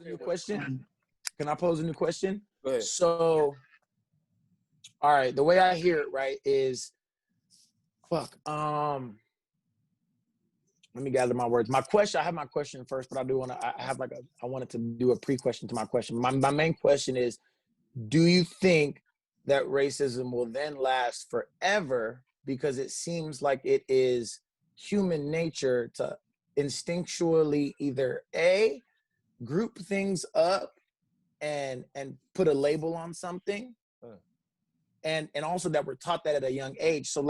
a new question? Can I pose a new question? Go ahead. So, all right, the way I hear it, right, is, let me gather my words. My question, I have my question first, but I do want to, I wanted to do a pre-question to my question. My main question is, do you think that racism will then last forever? Because it seems like it is human nature to instinctually either A, group things up and put a label on something, and also that we're taught that at a young age. So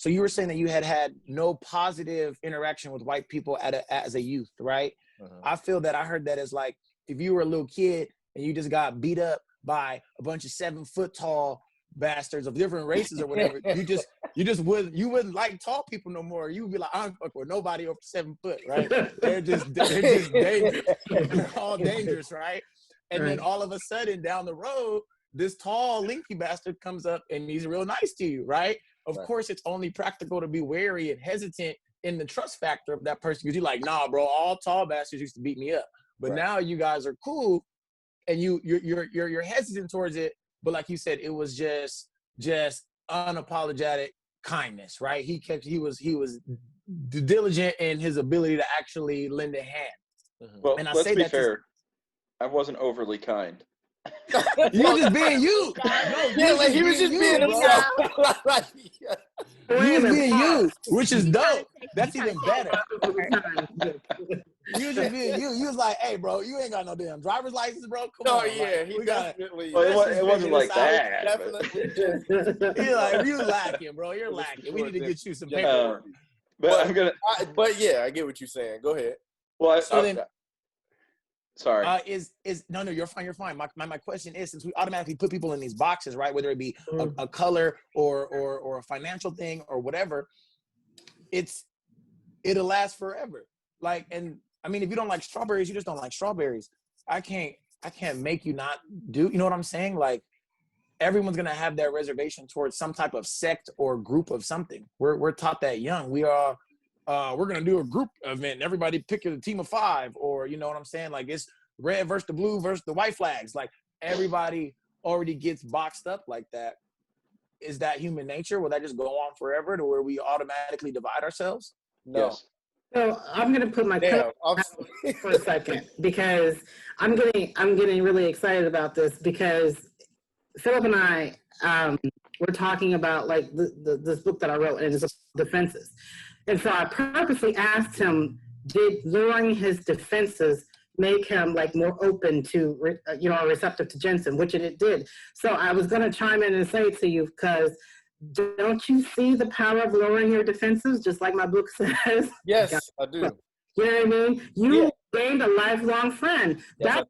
you were saying that you had no positive interaction with white people as a youth, right? I feel that I heard that as like, if you were a little kid and you just got beat up by a bunch of 7 foot tall bastards of different races or whatever, you wouldn't like tall people no more. You would be like, I don't fuck with nobody over 7 foot, right? They're just dangerous. They're all dangerous, right? And then all of a sudden down the road, this tall, linky bastard comes up and he's real nice to you, right? Of course, it's only practical to be wary and hesitant in the trust factor of that person, because you're like, nah, bro, all tall bastards used to beat me up. But now you guys are cool and you're hesitant towards it. But like you said, it was just unapologetic kindness, right? He was diligent in his ability to actually lend a hand. Well, and let's be fair. I wasn't overly kind. You were just being you. He was just being himself. You was being you, which is dope. That's even better. You was just being you. You was like, hey, bro, you ain't got no damn driver's license, bro. Come on. Yeah, we definitely. Well, it wasn't like that. Definitely. You lacking, bro. You're lacking. We need to get you some paperwork. But yeah, I get what you're saying. Go ahead. Well, sorry. No, you're fine. You're fine. My question is, since we automatically put people in these boxes, right? Whether it be a color or a financial thing or whatever, it'll last forever. Like, and I mean, if you don't like strawberries, you just don't like strawberries. I can't make you not do. You know what I'm saying? Like, everyone's gonna have that reservation towards some type of sect or group of something. We're taught that young. We're gonna do a group event and everybody pick a team of 5, or you know what I'm saying? Like, it's red versus the blue versus the white flags. Like, everybody already gets boxed up like that. Is that human nature? Will that just go on forever to where we automatically divide ourselves? No. Yes. So I'm gonna put my for a second, because I'm getting really excited about this, because Phillip and I we're talking about like this book that I wrote, and it's defenses. And so I purposely asked him, did lowering his defenses make him like more open to, receptive to Jentzen, which it did. So I was going to chime in and say to you, because don't you see the power of lowering your defenses, just like my book says? Yes, I do. You know what I mean? You gained a lifelong friend. Yes,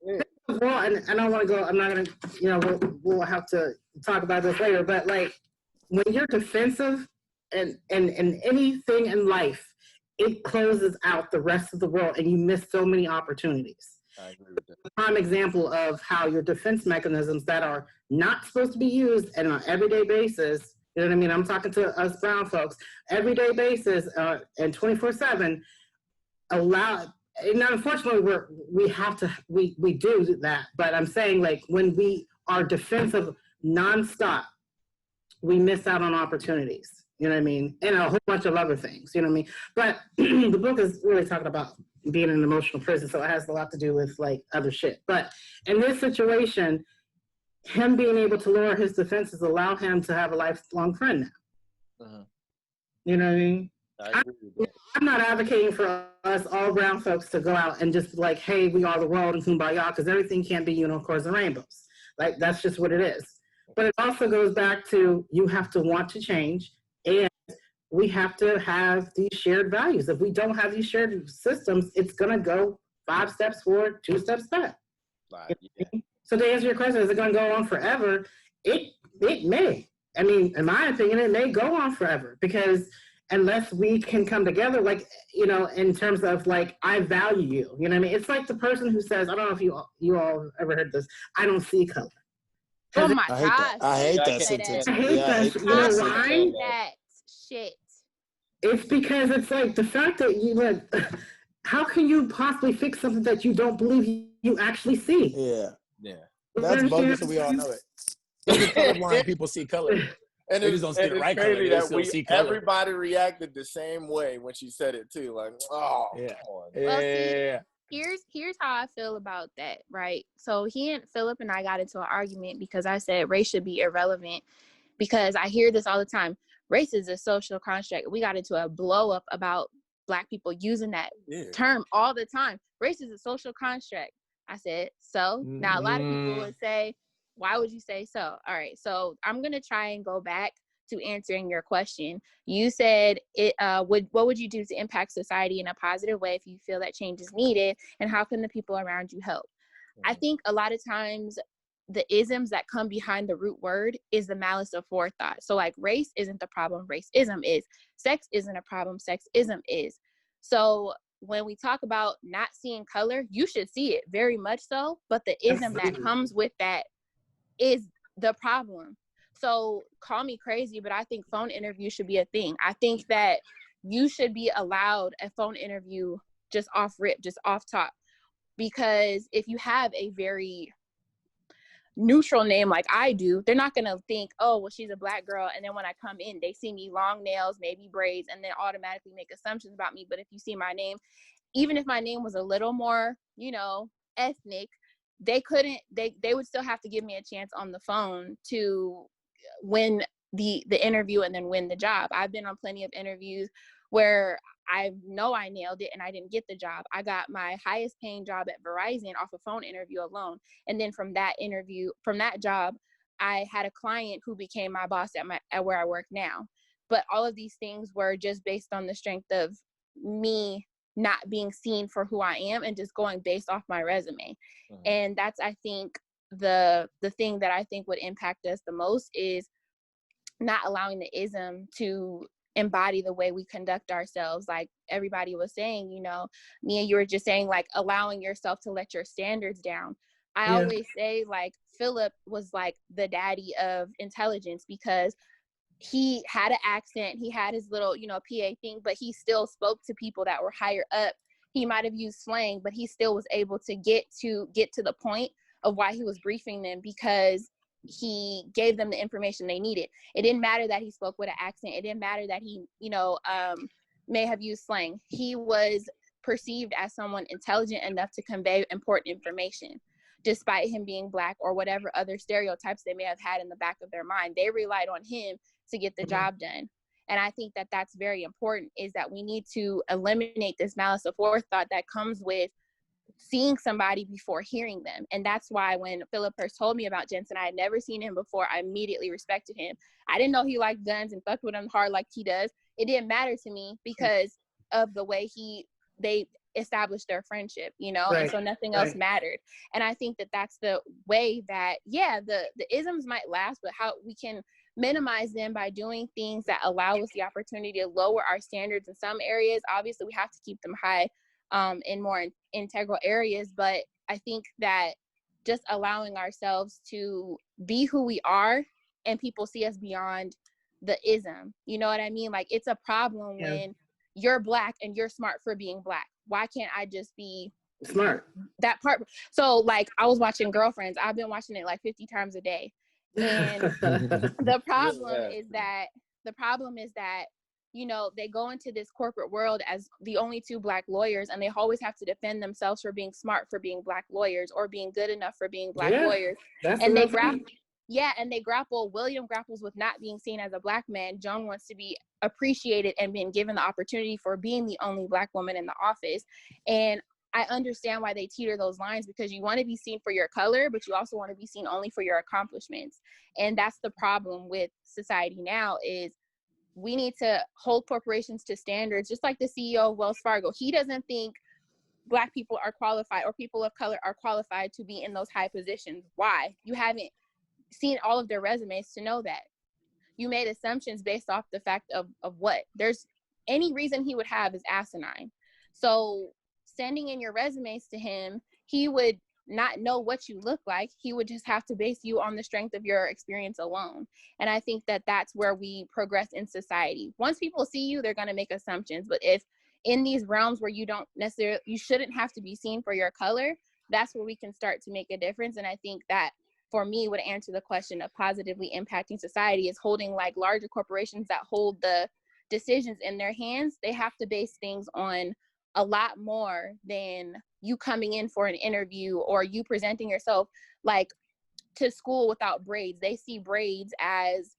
Well, and I don't want to go, I'm not going to, we'll have to talk about this later, but like, when you're defensive and anything in life, it closes out the rest of the world and you miss so many opportunities. I agree with that. A prime example of how your defense mechanisms that are not supposed to be used on an everyday basis, you know what I mean? I'm talking to us brown folks, everyday basis and 24/7 allow, and unfortunately we do that, but I'm saying like when we are defensive nonstop, we miss out on opportunities. You know what I mean? And a whole bunch of other things, you know what I mean? But the book is really talking about being in an emotional prison, so it has a lot to do with like other shit. But in this situation, him being able to lower his defenses allow him to have a lifelong friend now. You know what I mean? I'm not advocating for us all brown folks to go out and just be like, hey, we are the world and kumbaya, because everything can't be unicorns and rainbows. Like, that's just what it is. But it also goes back to, you have to want to change, and we have to have these shared values. If we don't have these shared systems, it's gonna go 5 steps forward, 2 steps back. So to answer your question, is it gonna go on forever? It may. I mean, in my opinion, it may go on forever, because unless we can come together, like, in terms of like, I value you, you know what I mean? It's like the person who says, I don't know if you all ever heard this, I don't see color. Oh my gosh. I hate that sentence. I hate that. You know why? That shit. It's because it's like the fact that how can you possibly fix something that you don't believe you actually see. Yeah. That's bogus, and we all know it. Even colorblind people see color. And They just don't see the right color. crazy They that still see color. everybody reacted the same way when she said it too. Like, oh, Yeah. come on. Well, see, Yeah. here's how I feel about that, right? So Phillip and I got into an argument because I said race should be irrelevant, because I hear this all the time. Race is a social construct. We got into a blow up about Black people using that term all the time. Race is a social construct. I said, so now a lot of people would say, why would you say so? All right, so I'm gonna try and go back to answering your question. You said what would you do to impact society in a positive way if you feel that change is needed, and how can the people around you help? I think a lot of times the isms that come behind the root word is the malice of forethought. So like, race isn't the problem, racism is. Sex isn't a problem, sexism is. So when we talk about not seeing color, you should see it, very much so, but the ism that comes with that is the problem. So call me crazy, but I think phone interviews should be a thing. I think that you should be allowed a phone interview just off rip, just off top. Because if you have a very neutral name like I do, they're not going to think, oh, well, she's a Black girl. And then when I come in, they see me long nails, maybe braids, and then automatically make assumptions about me. But if you see my name, even if my name was a little more, ethnic, they would still have to give me a chance on the phone to win the interview and then win the job. I've been on plenty of interviews where I know I nailed it and I didn't get the job. I got my highest paying job at Verizon off a phone interview alone. And then from that job, I had a client who became my boss at where I work now. But all of these things were just based on the strength of me not being seen for who I am and just going based off my resume. And that's, I think, the thing that I think would impact us the most is not allowing the ism to embody the way we conduct ourselves. Like everybody was saying, Nia, you were just saying, like, allowing yourself to let your standards down. I always say, like, Phillip was like the daddy of intelligence, because he had an accent, he had his little, PA thing, but he still spoke to people that were higher up. He might have used slang, but he still was able to get to the point of why he was briefing them, because he gave them the information they needed. It didn't matter that he spoke with an accent. It didn't matter that he, may have used slang. He was perceived as someone intelligent enough to convey important information, despite him being Black or whatever other stereotypes they may have had in the back of their mind. They relied on him to get the job done. And I think that that's very important, is that we need to eliminate this malice of forethought that comes with seeing somebody before hearing them. And that's why when Phillip first told me about Jentzen, I had never seen him before, I immediately respected him. I didn't know he liked guns and fucked with them hard like he does. It didn't matter to me because of the way they established their friendship, and so nothing else mattered. And I think that that's the way that, the isms might last, but how we can minimize them by doing things that allow us the opportunity to lower our standards in some areas. Obviously, we have to keep them high in more integral areas, but I think that just allowing ourselves to be who we are and people see us beyond the ism, you know what I mean? Like, it's a problem when you're Black and you're smart for being Black. Why can't I just be smart? That part. So, like, I was watching Girlfriends. I've been watching it like 50 times a day. And the problem is that they go into this corporate world as the only two Black lawyers, and they always have to defend themselves for being smart for being Black lawyers, or being good enough for being Black lawyers. And they grapple. William grapples with not being seen as a Black man. Joan wants to be appreciated and being given the opportunity for being the only Black woman in the office. And I understand why they teeter those lines, because you want to be seen for your color, but you also want to be seen only for your accomplishments. And that's the problem with society now, is we need to hold corporations to standards, just like the CEO of Wells Fargo. He doesn't think Black people are qualified or people of color are qualified to be in those high positions. Why? You haven't seen all of their resumes to know that. You made assumptions based off the fact of what? There's any reason he would have is asinine. So sending in your resumes to him, he would not know what you look like. He would just have to base you on the strength of your experience alone. And I think that that's where we progress in society. Once people see you, they're going to make assumptions. But if in these realms where you shouldn't have to be seen for your color, that's where we can start to make a difference. And I think that for me would answer the question of positively impacting society is holding like larger corporations that hold the decisions in their hands. They have to base things on a lot more than you coming in for an interview or you presenting yourself like to school without braids. They see braids as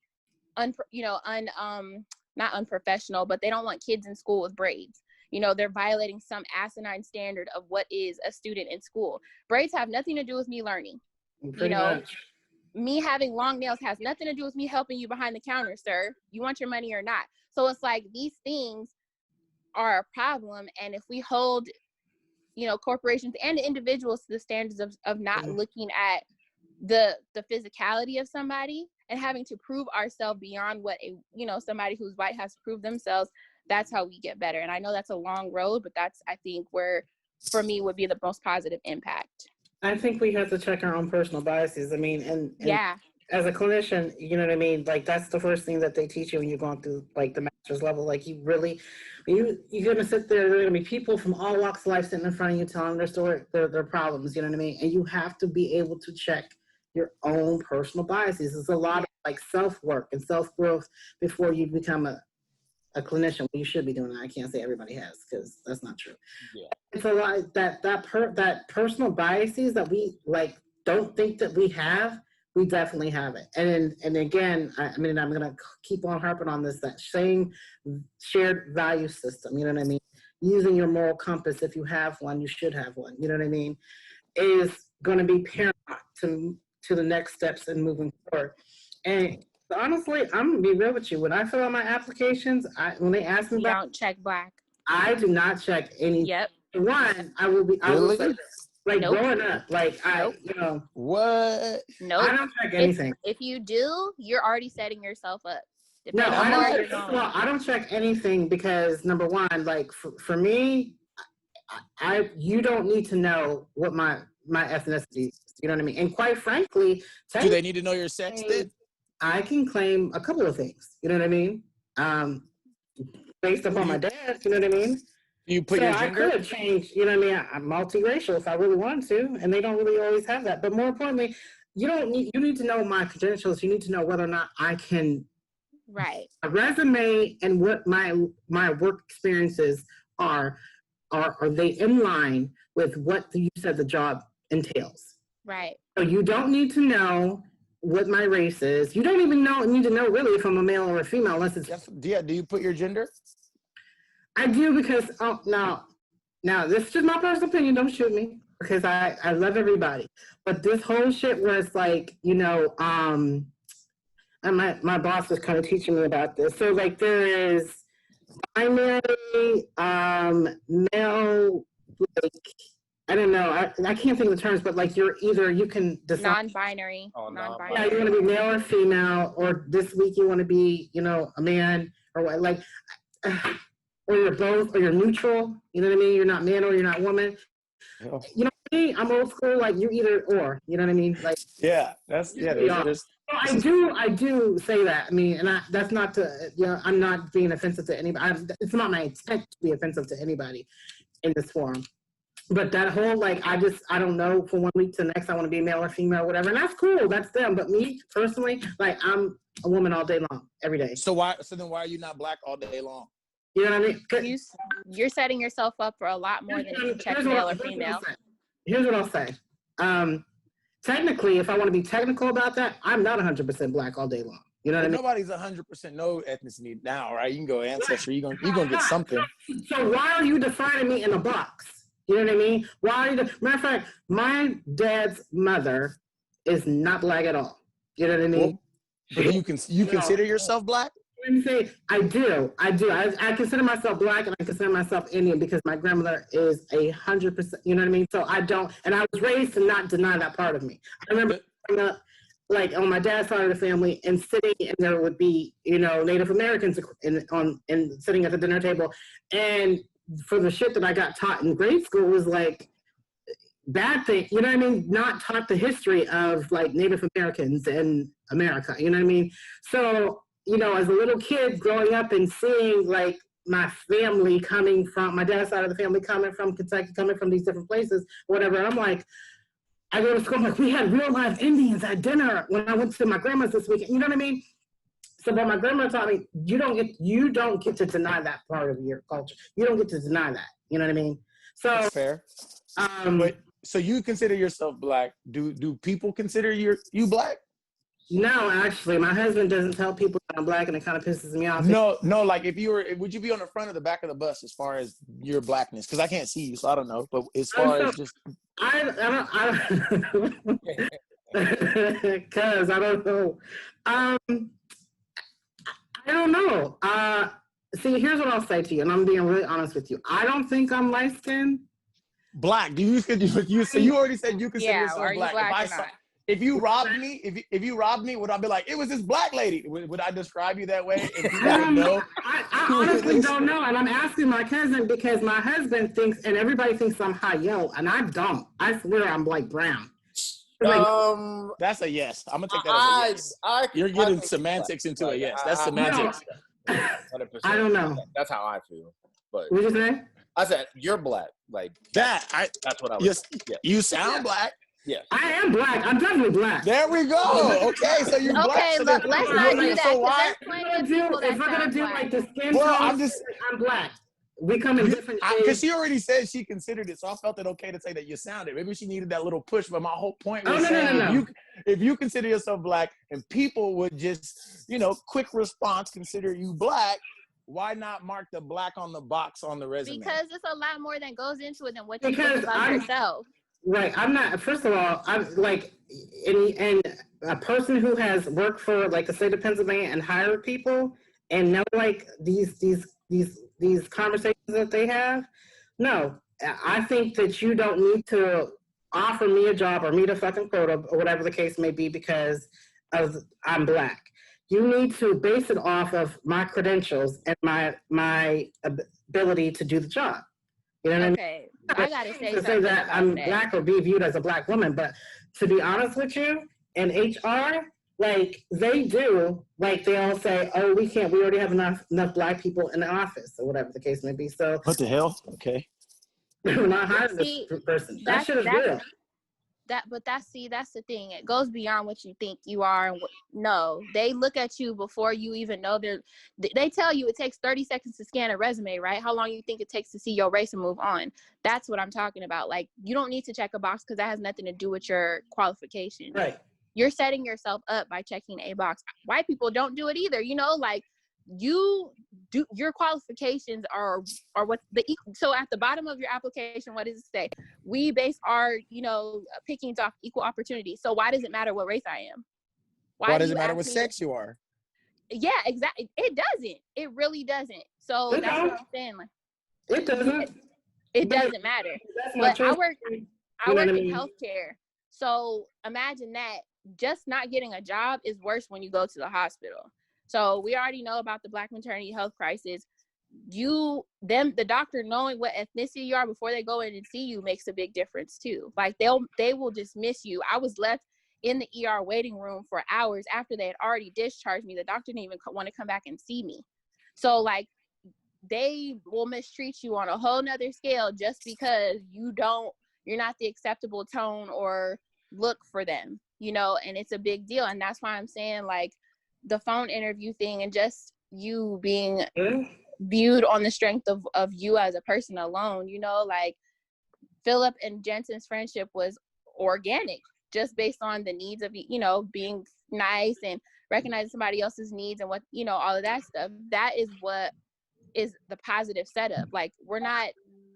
not unprofessional, but they don't want kids in school with braids. You know, they're violating some asinine standard of what is a student in school. Braids have nothing to do with me learning. Pretty much. Me having long nails has nothing to do with me helping you behind the counter, sir. You want your money or not? So it's like these things are a problem. And if we hold, you know, corporations and individuals to the standards of not looking at the physicality of somebody and having to prove ourselves beyond what somebody who's white has to prove themselves, that's how we get better. And I know that's a long road, but that's, I think, where for me would be the most positive impact. I think we have to check our own personal biases. I mean, and yeah, as a clinician, you know what I mean? Like, that's the first thing that they teach you when you're going through like the master's level. Like, you're going to sit there, there are going to be people from all walks of life sitting in front of you telling their story, their problems, you know what I mean? And you have to be able to check your own personal biases. There's a lot of like self-work and self-growth before you become a clinician. Well, you should be doing that. I can't say everybody has, because that's not true. Yeah. It's a lot that personal biases that we like don't think that we have. We definitely have it. And again, I mean, I'm gonna keep on harping on this, that same shared value system. You know what I mean? Using your moral compass, if you have one, you should have one. You know what I mean? Is going to be paramount to the next steps in moving forward. And honestly, I'm gonna be real with you. When I fill out my applications, when they ask me about, don't check black. I do not check any. Yep. One, I will say this. Like growing up, like what? Nope. I don't check anything. If you do, you're already setting yourself up. No, I don't check anything because number one, like for me, you don't need to know what my ethnicity is. You know what I mean? And quite frankly, do they need to know your sex then? I can claim a couple of things. You know what I mean? Based upon my dad. You know what I mean? You put your gender? I could change. You know what I mean? I'm multiracial if I really want to, and they don't really always have that. But more importantly, you need to know my credentials. You need to know whether or not I can. Right. A resume and what my work experiences are they in line with what you said the job entails? Right. So you don't need to know what my race is. You don't even need to know really if I'm a male or a female unless it's. Yeah. Do you put your gender? I do because now this is just my personal opinion. Don't shoot me because I love everybody. But this whole shit where it's like, you know, and my boss was kind of teaching me about this. So like there is binary, male, like, I don't know. I can't think of the terms, but like you can decide. Non-binary. Non-binary. Yeah, you want to be male or female, or this week you want to be, you know, a man or what, like, or you're both, or you're neutral. You know what I mean? You're not man or you're not woman. Oh. You know what I mean? I'm old school. Like you're either or. You know what I mean? Like I do say that. I mean, and that's not to, you know, I'm not being offensive to anybody. It's not my intent to be offensive to anybody in this forum. But that whole, like, I don't know, from one week to the next, I want to be male or female or whatever. And that's cool. That's them. But me, personally, like, I'm a woman all day long, every day. So then why are you not black all day long? You know what I mean? You're setting yourself up for a lot more than if you check male or female. Here's what I'll say. Technically, if I want to be technical about that, I'm not 100% black all day long. You know what I mean? Nobody's 100% no ethnicity now, right? You can go ancestry. You're gonna get something. So why are you defining me in a box? You know what I mean? Why are you? Matter of fact, my dad's mother is not black at all. You know what I mean? Well, but you consider yourself black? I do. I consider myself black and I consider myself Indian because my grandmother is 100%. You know what I mean? So I don't, and I was raised to not deny that part of me. I remember growing up, like on my dad's side of the family, and sitting, and there would be, you know, Native Americans and sitting at the dinner table, and for the shit that I got taught in grade school was like bad thing, you know what I mean? Not taught the history of like Native Americans in America, you know what I mean? So, you know, as a little kid growing up and seeing like my family coming from, my dad's side of the family coming from Kentucky, coming from these different places, whatever. And I'm like, I go to school, I'm like, we had real live Indians at dinner when I went to my grandma's this weekend. You know what I mean? So, but my grandma taught me, you don't get to deny that part of your culture. You don't get to deny that. You know what I mean? So That's fair. But so you consider yourself black? Do people consider you black? No, actually, my husband doesn't tell people that I'm black, and it kind of pisses me off. No. Like, would you be on the front or the back of the bus as far as your blackness? Because I can't see you, so I don't know. But as far as just, I don't, because I don't know. I don't know. See, here's what I'll say to you, and I'm being really honest with you. I don't think I'm light skinned. Black? Do you so you already said you consider yourself are you black or not? If you robbed me, if you robbed me, would I be like, it was this black lady? Would I describe you that way? If you didn't know? I honestly don't know, and I'm asking my cousin because my husband thinks, and everybody thinks I'm high yellow, and I don't. I swear I'm like brown. That's a yes. I'm gonna take that as a yes. You're getting semantics into a yes. That's semantics. 100%. I don't know. That's how I feel. But what did you say? I said you're black. Like that. That's what I was. Yes. Yeah. You sound black. Yeah. I am black. I'm definitely black. There we go. Okay, so you're black. Okay, so let's not do that. So why? If we're gonna do like the skin Well, tone, I'm black. We come in different shades. Because she already said she considered it, so I felt it okay to say that you sounded. Maybe she needed that little push, but my whole point was saying if you consider yourself black and people would just, quick response, consider you black, why not mark the black on the box on the resume? Because it's a lot more that goes into it than what you think about yourself. Right. I'm not, first of all, I'm like, and a person who has worked for like the state of Pennsylvania and hired people and know like these conversations that they have. No, I think that you don't need to offer me a job or meet a fucking quota or whatever the case may be because I'm black. You need to base it off of my credentials and my ability to do the job. You know what I mean? Okay, I gotta say something say that about I'm that. black or be viewed as a black woman, but to be honest with you, in HR, like they do, like they all say, oh, we already have enough black people in the office or whatever the case may be. So what the hell? Okay. We're not hiring this person. That shit is real. That's the thing. It goes beyond what you think you are. No, they look at you before you even know they tell you it takes 30 seconds to scan a resume, right? How long you think it takes to see your race and move on? That's what I'm talking about. Like, you don't need to check a box because that has nothing to do with your qualifications. Right. You're setting yourself up by checking a box. White people don't do it either. Like you do, your qualifications are what so at the bottom of your application, what does it say? We base our pickings off equal opportunity. So why does it matter what race I am? Why does it matter what sex you are? Yeah, exactly. It doesn't. It really doesn't. So that's what I'm saying. Like, it doesn't. It doesn't matter. But I work in healthcare. So imagine that just not getting a job is worse when you go to the hospital. So we already know about the Black maternity health crisis. The doctor knowing what ethnicity you are before they go in and see you makes a big difference too. Like they will dismiss you. I was left in the ER waiting room for hours after they had already discharged me. The doctor didn't even want to come back and see me. So like they will mistreat you on a whole nother scale just because you're not the acceptable tone or look for them, and it's a big deal. And that's why I'm saying like the phone interview thing and just you being viewed on the strength of you as a person alone, like Phillip and Jentzen's friendship was organic just based on the needs of, being nice and recognizing somebody else's needs and what, all of that stuff. That is what is the positive setup. Like we're not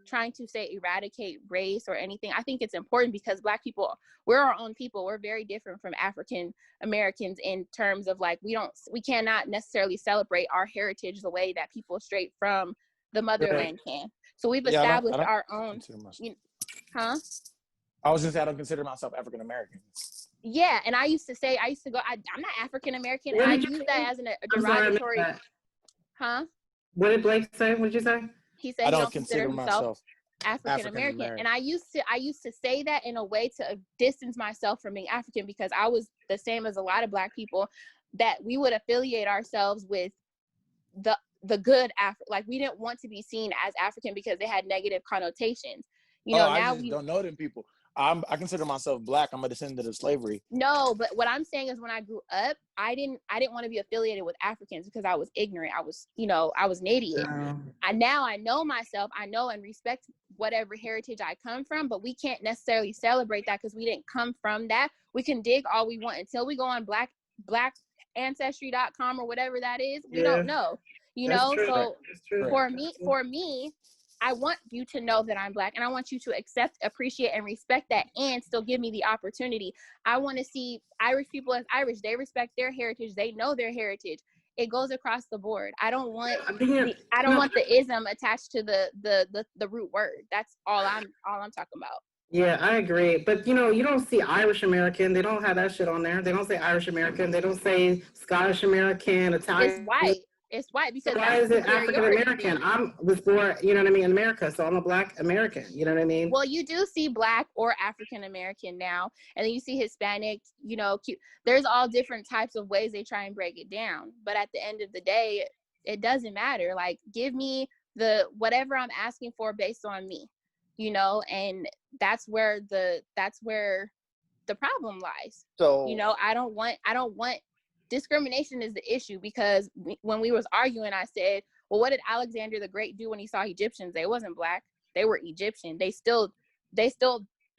trying to say eradicate race or anything. I think it's important because Black people, we're our own people. We're very different from African Americans in terms of like we cannot necessarily celebrate our heritage the way that people straight from the motherland can. So we've established our own. I was just saying I don't consider myself African American. Yeah, and I used to go, I'm not African American, and I use that as a derogatory. What did Blake say? What did you say? He said he don't consider himself African American. And I used to say that in a way to distance myself from being African because I was the same as a lot of Black people, that we would affiliate ourselves with the good like we didn't want to be seen as African because they had negative connotations. I Now just we don't know them people. I consider myself Black. I'm a descendant of slavery. No, but what I'm saying is when I grew up, I didn't want to be affiliated with Africans because I was ignorant. I was, I was an idiot. Now I know myself. I know and respect whatever heritage I come from, but we can't necessarily celebrate that because we didn't come from that. We can dig all we want until we go on blackancestry.com or whatever that is. We don't know, So for me, I want you to know that I'm Black, and I want you to accept, appreciate, and respect that, and still give me the opportunity. I want to see Irish people as Irish. They respect their heritage. They know their heritage. It goes across the board. I don't want the ism attached to the root word. That's all I'm talking about. Yeah, I agree. But you don't see Irish American. They don't have that shit on there. They don't say Irish American. They don't say Scottish American, Italian. It's white because so why is it African American? I was born, in America, so I'm a Black American. You know what I mean? Well, you do see Black or African American now, and then you see Hispanic. There's all different types of ways they try and break it down. But at the end of the day, it doesn't matter. Like, give me whatever I'm asking for based on me, and that's where the problem lies. So I don't want discrimination is the issue because when we was arguing, I said, well, what did Alexander the Great do when he saw Egyptians? They wasn't Black. They were Egyptian. They still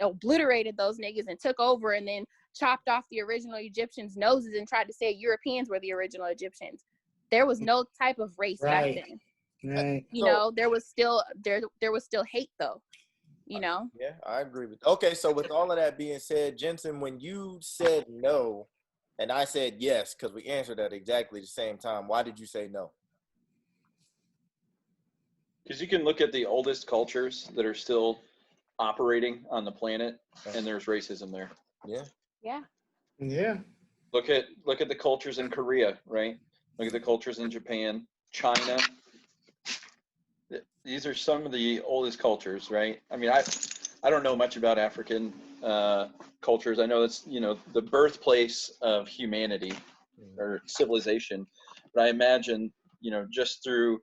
obliterated those niggas and took over and then chopped off the original Egyptians' noses and tried to say Europeans were the original Egyptians. There was no type of race back then. Right. There was still hate though. Yeah, I agree with. Okay, so with all of that being said, Jentzen, when you said no, and I said yes, because we answered at exactly the same time, why did you say no? Because you can look at the oldest cultures that are still operating on the planet, and there's racism there. Yeah. Yeah. Yeah. Look at the cultures in Korea, right? Look at the cultures in Japan, China. These are some of the oldest cultures, right? I mean, I don't know much about African cultures. I know that's, the birthplace of humanity or civilization, but I imagine, just through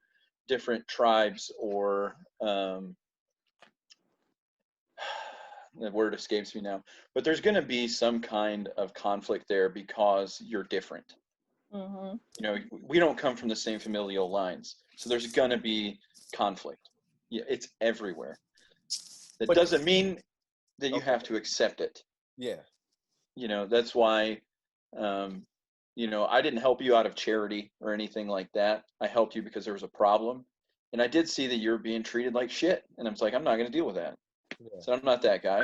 different tribes or the word escapes me now, but there's going to be some kind of conflict there because you're different. Mm-hmm. We don't come from the same familial lines, so there's going to be conflict. Yeah, it's everywhere. That doesn't mean that you have to accept it. Yeah. That's why, I didn't help you out of charity or anything like that. I helped you because there was a problem. And I did see that you're being treated like shit. And I was like, I'm not going to deal with that. Yeah. So I'm not that guy.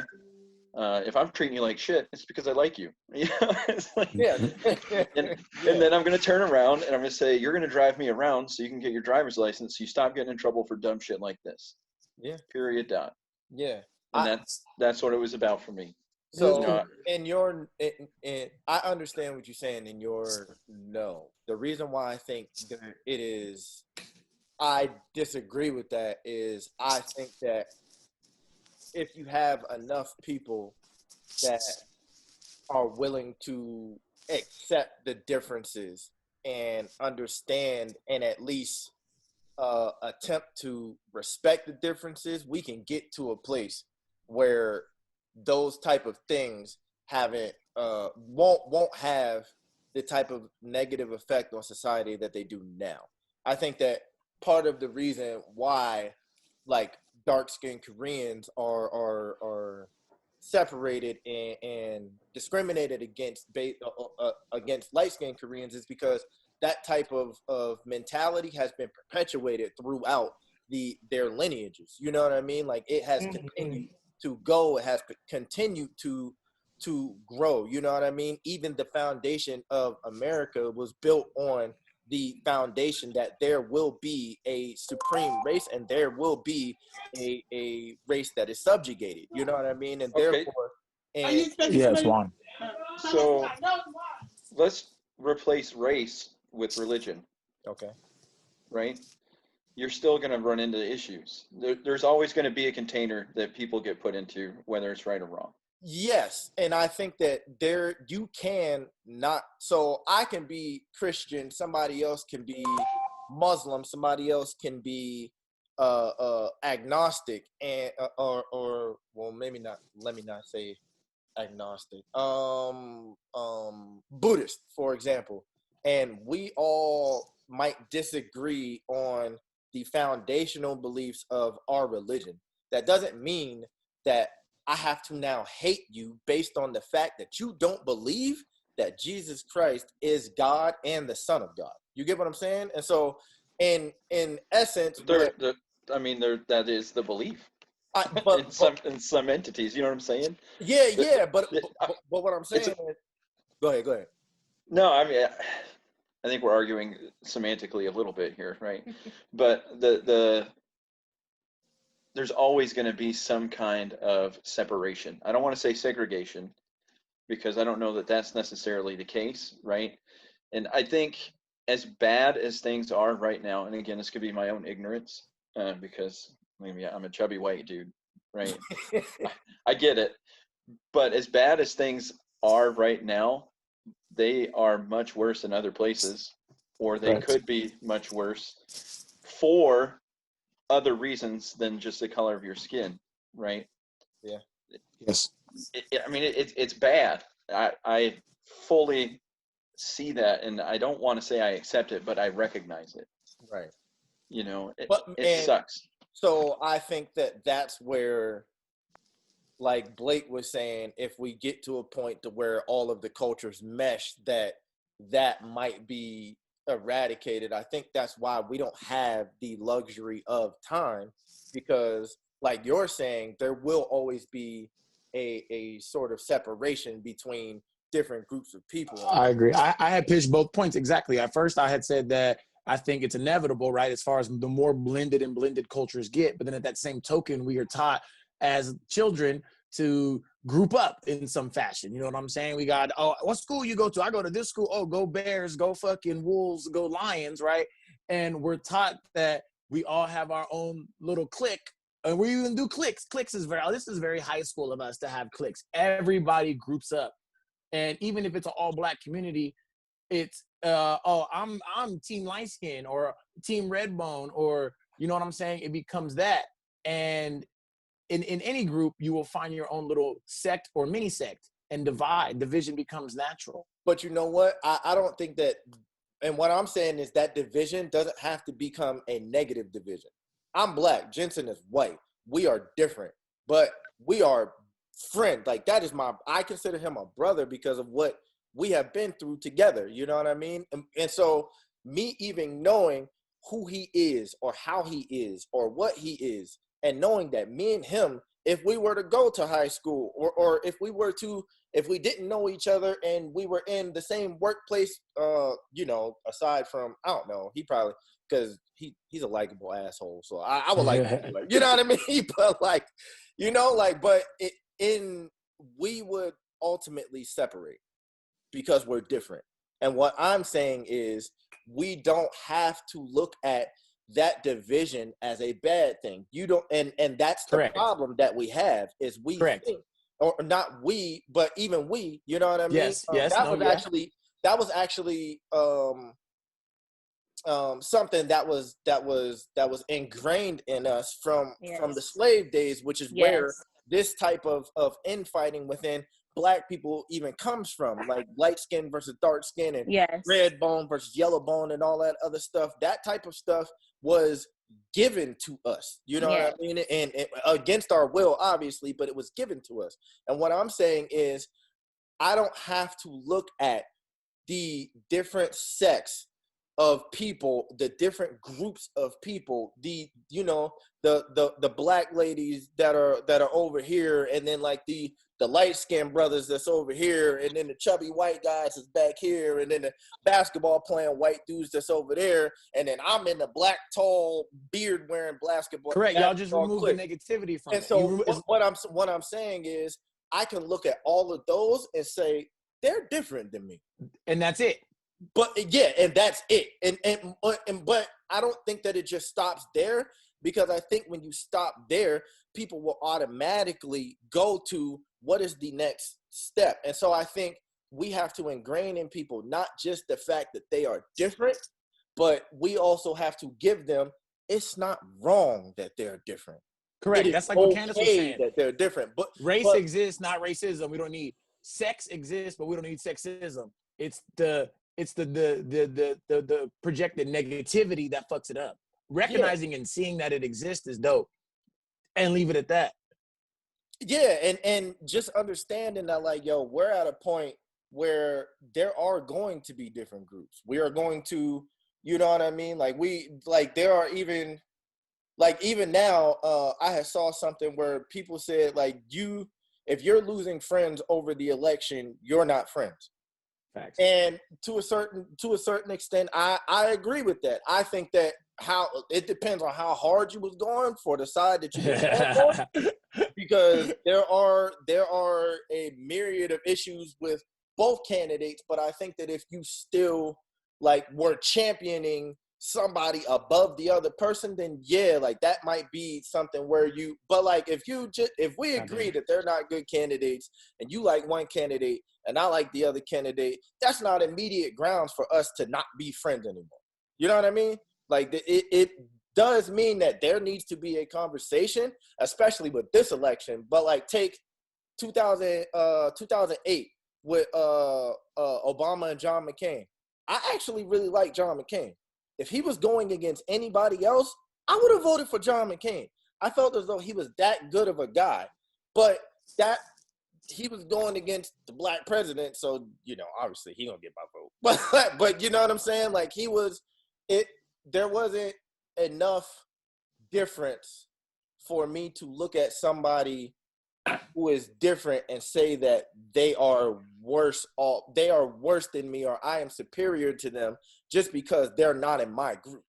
If I'm treating you like shit, it's because I like you. It's like, yeah. And then I'm going to turn around and I'm going to say, you're going to drive me around so you can get your driver's license so you stop getting in trouble for dumb shit like this. Yeah. Period. Dot. Yeah. And that's what it was about for me. So I understand what you're saying in your no. The reason why I think that I disagree with that is I think that if you have enough people that are willing to accept the differences and understand and at least attempt to respect the differences, we can get to a place where those type of things won't have the type of negative effect on society that they do now. I think that part of the reason why like dark-skinned Koreans are separated and discriminated against light-skinned Koreans is because that type of mentality has been perpetuated throughout their lineages. You know what I mean? Like it has continued to go, it has continued to grow. You know what I mean? Even the foundation of America was built on the foundation that there will be a supreme race and there will be a race that is subjugated. You know what I mean? And therefore, yes, Juan. So let's replace race with religion. Okay. Right? You're still going to run into issues. There's always going to be a container that people get put into, whether it's right or wrong. Yes, and I think that you can not. So I can be Christian, somebody else can be Muslim, somebody else can be agnostic, and or well, maybe not. Let me not say agnostic. Buddhist, for example, and we all might disagree on the foundational beliefs of our religion. That doesn't mean that I have to now hate you based on the fact that you don't believe that Jesus Christ is God and the Son of God. You get what I'm saying? And so, in essence, that is the belief in some entities. You know what I'm saying? Yeah. But what I'm saying is, go ahead. No, I mean, I think we're arguing semantically a little bit here, right? But there's always going to be some kind of separation. I don't want to say segregation, because I don't know that that's necessarily the case, right? And I think as bad as things are right now, and again, this could be my own ignorance, because maybe I'm a chubby white dude, right? I get it. But as bad as things are right now, they are much worse in other places, or they could be much worse for other reasons than just the color of your skin, right? Yeah. Yes. It's bad. I fully see that, and I don't want to say I accept it, but I recognize it. Right. You know, it sucks. So I think that's where, like Blake was saying, if we get to a point to where all of the cultures mesh, that might be eradicated. I think that's why we don't have the luxury of time, because like you're saying, there will always be a sort of separation between different groups of people. I agree. I had pitched both points exactly. At first, I had said that I think it's inevitable, right, as far as the more blended cultures get. But then at that same token, we are taught as children to group up in some fashion. You know what I'm saying? We got, oh, what school you go to? I go to this school. Oh, go Bears, go fucking Wolves, go Lions, right? And we're taught that we all have our own little clique. And we even do cliques. This is very high school of us to have cliques. Everybody groups up. And even if it's an all-black community, it's I'm team light skin or team red bone, or you know what I'm saying? It becomes that. And in any group, you will find your own little sect or mini sect, and division becomes natural. But you know what? I don't think that, and what I'm saying is that division doesn't have to become a negative division. I'm black, Jentzen is white. We are different, but we are friend. Like, that is I consider him a brother because of what we have been through together. You know what I mean? And so me even knowing who he is or how he is or what he is, and knowing that me and him, if we were to go to high school, or if we didn't know each other and we were in the same workplace, aside from, I don't know, he probably, because he's a likable asshole. So I would like, you know what I mean? But like, we would ultimately separate because we're different. And what I'm saying is, we don't have to look at that division as a bad thing. You don't, and that's the problem that we have, is we think, or not we, but even we, you know what I mean? Yes. That was actually something that was ingrained in us from the slave days, which is where this type of infighting within Black people even comes from, like light skin versus dark skin, and red bone versus yellow bone, and all that other stuff. That type of stuff was given to us, you know what I mean? And against our will, obviously, but it was given to us. And what I'm saying is, I don't have to look at the different sects of people, the different groups of people, the Black ladies that are over here, and then like the light-skinned brothers that's over here, and then the chubby white guys that's back here, and then the basketball playing white dudes that's over there, and then I'm in the black, tall, beard-wearing basketball. Correct. Y'all just remove the negativity from it. And so what I'm saying is, I can look at all of those and say, they're different than me. And that's it. But and that's it. But I don't think that it just stops there, because I think when you stop there, people will automatically go to, what is the next step? And so I think we have to ingrain in people not just the fact that they are different, but we also have to give them, it's not wrong that they're different. Correct. That's like what Candice was saying. That they're different. But race exists, not racism. We don't need sex exists, but we don't need sexism. It's the projected negativity that fucks it up. Recognizing and seeing that it exists is dope. And leave it at that. Yeah, and just understanding that, like, yo, we're at a point where there are going to be different groups. We are going to, you know what I mean? There are even now, I had saw something where people said, like, if you're losing friends over the election, you're not friends. Facts. And to a certain extent, I agree with that. I think that it depends on how hard you was going for the side that you was going for, because there are a myriad of issues with both candidates. But I think that if you still were championing somebody above the other person, then yeah, that might be something where if we agree that they're not good candidates and you like one candidate and I like the other candidate, that's not immediate grounds for us to not be friends anymore. You know what I mean? It does mean that there needs to be a conversation, especially with this election. But take 2008 with Obama and John McCain. I actually really like John McCain. If he was going against anybody else, I would have voted for John McCain. I felt as though he was that good of a guy, but that he was going against the black president. So, obviously he gonna get my vote, but you know what I'm saying? There wasn't enough difference for me to look at somebody who is different and say that they are worse than me, or I am superior to them just because they're not in my group.